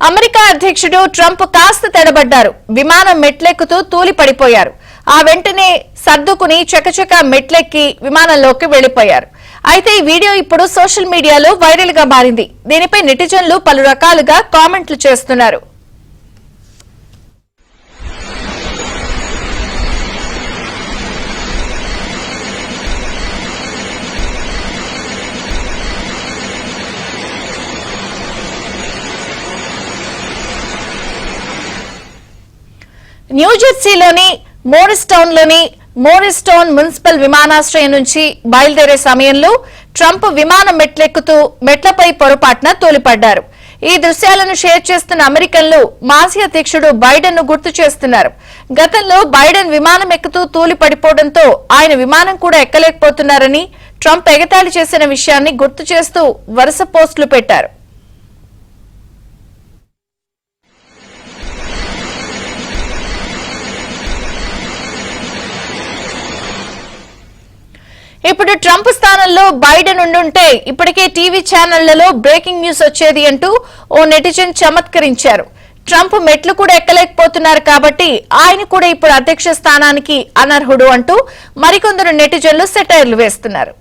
America అధ్యక్షుడు Trump కాస్త తడబడ్డారు. విమానం మెట్లెక్కుతూ తూలి పడిపోయారు. ఆ వెంటనే సర్దుకుని చకచక మెట్లెక్కి విమానంలోకి వెళ్లిపోయారు. అయితే ఈ వీడియో ఇప్పుడు సోషల్ మీడియాలో వైరల్ గా మారింది. దీనిపై నెటిజన్లు పలు రకాలుగా కామెంట్లు చేస్తున్నారు. న్యూజెర్సీలోని మోరిస్టౌన్ మున్సిపల్ విమానాశ్రయం నుంచి బయలుదేరే సమయంలో ట్రంప్ విమానం మెట్లెక్కుతూ మెట్లపై పొరపాటున తూలిపడ్డారు. ఈ దృశ్యాలను షేర్ చేస్తున్న అమెరికన్లు మాజీ అధ్యక్షుడు బైడెన్ ను గుర్తు చేస్తున్నారు. గతంలో బైడెన్ విమానం ఎక్కుతూ తూలి పడిపోవడంతో ఆయన విమానం కూడా ఎక్కలేకపోతున్నారని ట్రంప్ ఎగతాళి చేసిన విషయాన్ని గుర్తు చేస్తూ వరుస పోస్టులు పెట్టారు. ఇప్పుడు ట్రంప్ స్థానంలో బైడెన్ ఉండుంటే ఇప్పటికే టీవీ ఛానళ్లలో బ్రేకింగ్ న్యూస్ వచ్చేది అంటూ ఓ నెటిజన్ చమత్కరించారు. ట్రంప్ మెట్లు కూడా ఎక్కలేకపోతున్నారు కాబట్టి ఆయన కూడా ఇప్పుడు అధ్యక్ష స్థానానికి అనర్హుడు అంటూ మరికొందరు నెటిజన్లు సెటైర్లు వేస్తున్నారు.